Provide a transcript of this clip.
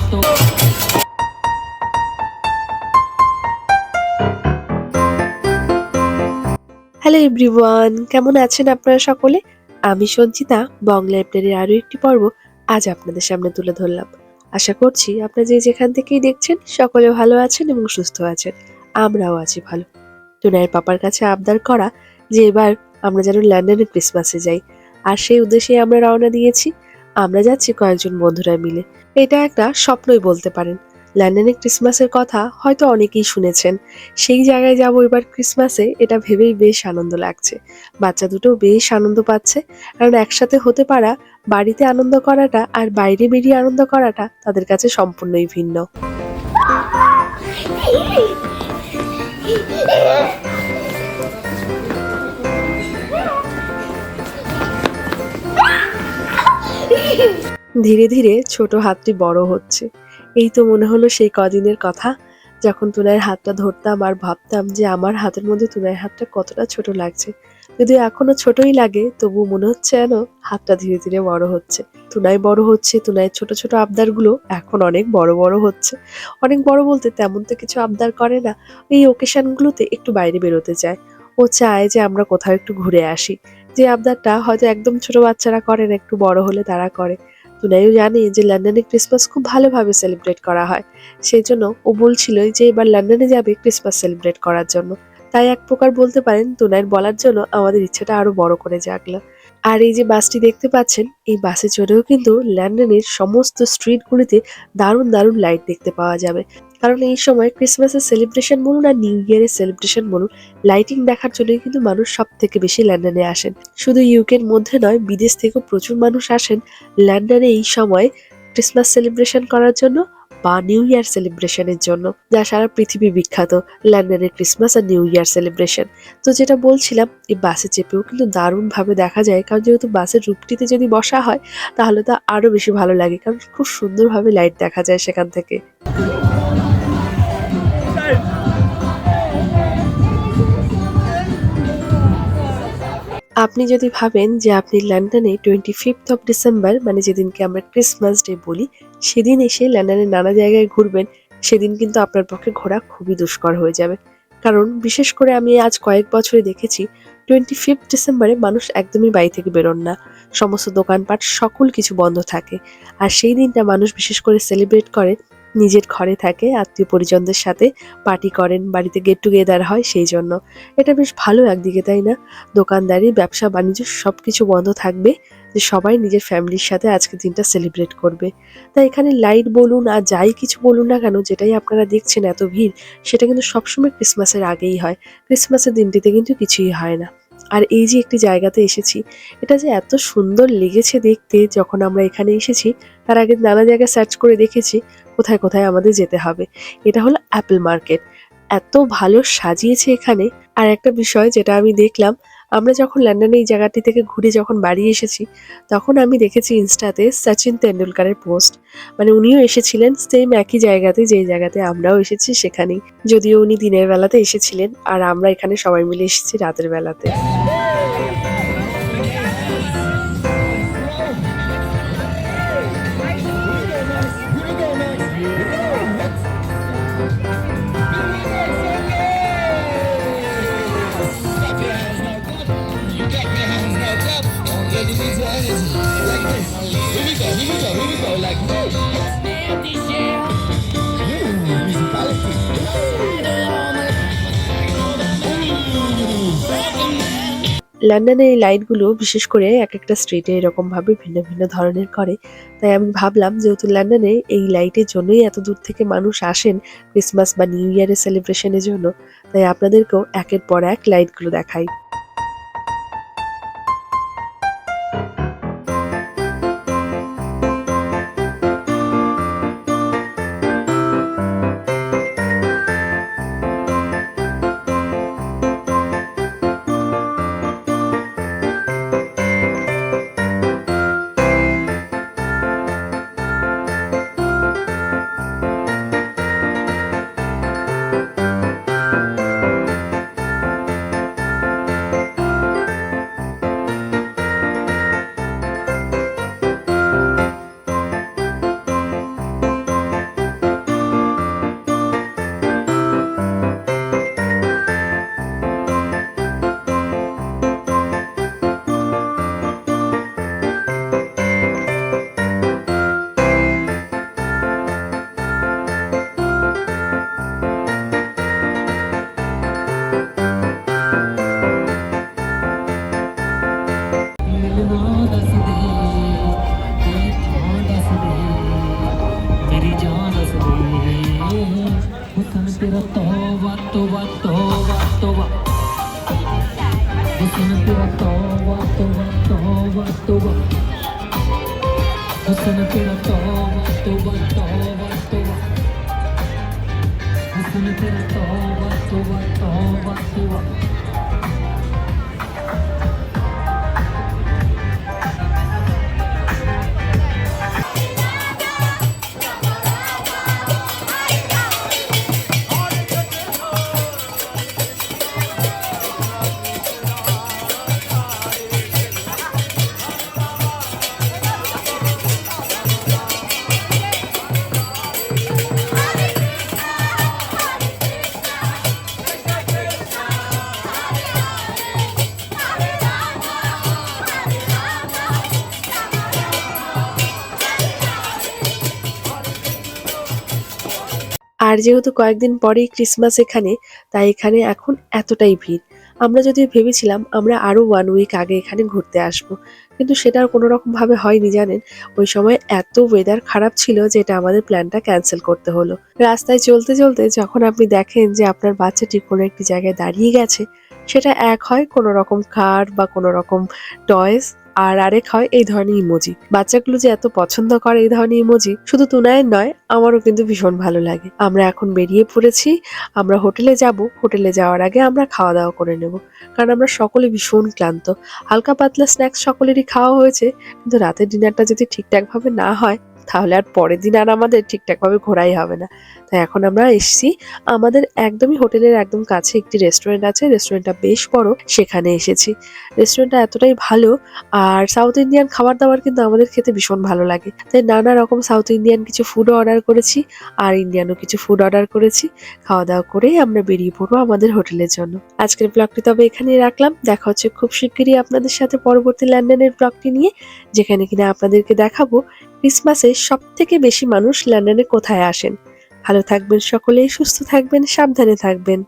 Hello everyone, কেমন আছেন আপনারা সকলে? আমি সঞ্চিতা বং লাইব্রেরির আরো একটি পর্ব আজ আপনাদের সামনে তুলে ধরলাম। আশা করছি আপনারা যে যেখান থেকেই দেখছেন সকলে ভালো আছেন এবং সুস্থ আছেন। আমরাও আছি ভালো। টুনাইয়ের পাপার কাছে আবদার করা যে এবার আমরা যেন লন্ডনে ক্রিসমাসে যাই, আর সেই উদ্দেশ্যে আমরা রওনা দিয়েছি। আমরা যাচ্ছি কয়েকজন বন্ধুরা মিলে। এটা একটা স্বপ্নই বলতে পারেন। লন্ডনে ক্রিসমাসের কথা হয়তো অনেকেই শুনেছেন। সেই জায়গায় যাব এবার ক্রিসমাসে, এটা ভেবেই বেশ আনন্দ লাগছে। বাচ্চা দুটো বেশ আনন্দ পাচ্ছে, কারণ একসাথে হতে পারা, বাড়িতে আনন্দ করাটা আর বাইরে বেরিয়ে আনন্দ করাটা তাদের কাছে সম্পূর্ণই ভিন্ন। ধীরে ধীরে ছোট হাতটি বড় হচ্ছে। এই তো মনে হলো সেই কদিনের কথা, যখন তুনাইয়ের হাতটা ধরতাম আর ভাবতাম যে আমার হাতের মধ্যে তুনাইয়ের হাতটা কতটা ছোট লাগছে। যদিও এখনো ছোটই লাগে, তবু মনে হচ্ছে যেন হাতটা ধীরে ধীরে বড় হচ্ছে। তুনাই বড় হচ্ছে, তুনাইয়ের ছোট ছোট আবদারগুলো এখন অনেক বড় বড় হচ্ছে। অনেক বড় বলতে তেমন তো কিছু আবদার করে না, এই ওকেশনগুলোতে একটু বাইরে বেরোতে চায়। ও চায় যে আমরা কোথাও একটু ঘুরে আসি। যে আবদারটা হয়তো একদম ছোট বাচ্চারা করে না, একটু বড় হলে তারা করে। তুনাইও জানে যে লন্ডনে ক্রিসমাস খুব ভালোভাবে সেলিব্রেট করা হয়। সেই জন্য ও বলছিল যে এবার লন্ডনে যাবে ক্রিসমাস সেলিব্রেট করার জন্য। তাই এক প্রকার বলতে পারেন তুনাইয়ের বলার জন্য আমাদের ইচ্ছাটা আরো বড় করে জাগলো। আর এই যে বাসটি দেখতে পাচ্ছেন, এই বাসে চড়েও কিন্তু লন্ডনের সমস্ত স্ট্রিটগুলিতে দারুণ দারুণ লাইট দেখতে পাওয়া যাবে। কারণ এই সময় ক্রিসমাসের সেলিব্রেশন বলুন আর নিউ ইয়ারের সেলিব্রেশন বলুন, লাইটিং দেখার জন্যই কিন্তু মানুষ সব থেকে বেশি লন্ডনে আসেন। শুধু ইউকের মধ্যে নয়, বিদেশ থেকেও প্রচুর মানুষ আসেন লন্ডনে এই সময় ক্রিসমাস সেলিব্রেশন করার জন্য বা নিউ ইয়ার সেলিব্রেশনের জন্য, যা সারা পৃথিবী বিখ্যাত লন্ডনের ক্রিসমাস আর নিউ ইয়ার সেলিব্রেশন। তো যেটা বলছিলাম, এই বাসে চেপেও কিন্তু দারুণ ভাবে দেখা যায়, কারণ যেহেতু বাসের রুপটিতে যদি বসা হয় তাহলে তো আরো বেশি ভালো লাগে, কারণ খুব সুন্দরভাবে লাইট দেখা যায় সেখান থেকে। আপনি যদি ভাবেন যে আপনি লন্ডনে 25 ডিসেম্বর মানে যেদিনকে আমরা ক্রিসমাস ডে বলি, সেদিন এসে লন্ডনের নানা জায়গায় ঘুরবেন, সেদিন কিন্তু আপনার পক্ষে ঘোরা খুবই দুষ্কর হয়ে যাবে। কারণ বিশেষ করে আমি আজ কয়েক বছরে দেখেছি 25 ডিসেম্বরে মানুষ একদমই বাড়ি থেকে বেরোন না। সমস্ত দোকানপাট সকল কিছু বন্ধ থাকে। আর সেই দিনটা মানুষ বিশেষ করে সেলিব্রেট করে নিজের ঘরে থাকে, আত্মীয় পরিজনদের সাথে পার্টি করেন, বাড়িতে গেট টুগেদার হয় সেই জন্য। এটা বেশ ভালো একদিকে, তাই না? দোকানদারি, ব্যবসা বাণিজ্য সবকিছু বন্ধ থাকবে, যে সবাই নিজের ফ্যামিলির সাথে আজকের দিনটা সেলিব্রেট করবে। তাই এখানে লাইট বলুন আর যাই কিছু বলুন না কেন, যেটাই আপনারা দেখছেন এত ভিড়, সেটা কিন্তু সবসময় ক্রিসমাসের আগেই হয়। ক্রিসমাসের দিনটিতে কিন্তু কিছুই হয় না। আর এই যে একটি জায়গাতে এসেছি, এটা যে এত সুন্দর লেগেছে দেখতে, যখন আমরা এখানে এসেছি তার আগে নানা জায়গায় সার্চ করে দেখেছি কোথায় কোথায় আমাদের যেতে হবে। এটা হলো অ্যাপল মার্কেট। এত ভালো সাজিয়েছে এখানে। আর একটা বিষয় যেটা আমি দেখলাম, আমরা যখন লন্ডনে এই জায়গাটি থেকে ঘুরে যখন বাড়ি এসেছি, তখন আমি দেখেছি ইনস্টাতে সচিন তেন্ডুলকারের পোস্ট। মানে উনিও এসেছিলেন সেম একই জায়গাতে, যেই জায়গাতে আমরাও এসেছি সেখানেই। যদিও উনি দিনের বেলাতে এসেছিলেন আর আমরা এখানে সবাই মিলে এসেছি রাতের বেলাতে। লন্ডনে এই লাইটগুলো বিশেষ করে এক একটা স্ট্রিটে এরকম ভাবে ভিন্ন ভিন্ন ধরনের করে। তাই আমি ভাবলাম যেহেতু লন্ডনে এই লাইটের জন্যই এত দূর থেকে মানুষ আসেন ক্রিসমাস বা নিউ ইয়ারের সেলিব্রেশনের জন্য, তাই আপনাদেরকেও একের পর এক লাইটগুলো দেখাই। हुस्न तेरा तौबा तौबा तौबा तौबा, हुस्न तेरा तौबा तौबा तौबा तौबा, हुस्न तेरा तौबा तौबा तौबा तौबा, हुस्न तेरा तौबा तौबा तौबा तौबा। আর যেহেতু কয়েকদিন পরেই ক্রিসমাস এখানে, তাই এখানে এখন এতটাই ভিড়। আমরা যদিও ভেবেছিলাম আমরা আরো 1 উইক আগে এখানে ঘুরতে আসব, কিন্তু সেটা আর কোনো রকম ভাবে হয়নি জানেন। ওই সময় এত ওয়েদার খারাপ ছিল যে এটা আমাদের প্ল্যানটা ক্যান্সেল করতে হলো। রাস্তায় চলতে চলতে যখন আপনি দেখেন যে আপনার বাচ্চাটি কোনো একটি জায়গায় দাঁড়িয়ে গেছে, সেটা এক হয় কোনো রকম কার বা কোনো রকম টয়েস, আর আরেক হয় এই ধরনের ইমোজি। বাচ্চাগুলো যে এত পছন্দ করে এই ধরনের ইমোজি, শুধু তুনায়ের নয়, আমারও কিন্তু ভীষণ ভালো লাগে। আমরা এখন বেরিয়ে পড়েছি, আমরা হোটেলে যাব। হোটেলে যাওয়ার আগে আমরা খাওয়া দাওয়া করে নেব, কারণ আমরা সকলে ভীষণ ক্লান্ত। হালকা পাতলা স্ন্যাক্স সকলেরই খাওয়া হয়েছে, কিন্তু রাতের ডিনারটা যদি ঠিকঠাক ভাবে না হয়, তাহলে আর পরের দিন আর আমাদের ঠিকঠাক ভাবে ঘোরাই হবে না। তাই এখন আমরা এসেছি, আমাদের একদমই হোটেলের একদম কাছে একটি রেস্টুরেন্ট আছে, রেস্টুরেন্টটা বেশ বড়, সেখানে এসেছি। রেস্টুরেন্টটা এতটাই ভালো, আর সাউথ ইন্ডিয়ান খাবার দাবার কিন্তু আমাদের খেতে ভীষণ ভালো লাগে। তাই নানা রকম সাউথ ইন্ডিয়ান কিছু ফুডও অর্ডার করেছি, আর ইন্ডিয়ানও কিছু ফুড অর্ডার করেছি। খাওয়া দাওয়া করেই আমরা বেরিয়ে পড়বো আমাদের হোটেলের জন্য। আজকের ব্লগটি তবে এখানেই রাখলাম, দেখা হচ্ছে খুব শিগগিরই আপনাদের সাথে পরবর্তী লন্ডনের ব্লগটি নিয়ে, যেখানে কিনা আপনাদেরকে দেখাবো ক্রিসমাসে সব থেকে বেশি মানুষ লন্ডনে কোথায় আসেন। ভালো থাকবেন সকলেই, সুস্থ থাকবেন, সাবধানে থাকবেন।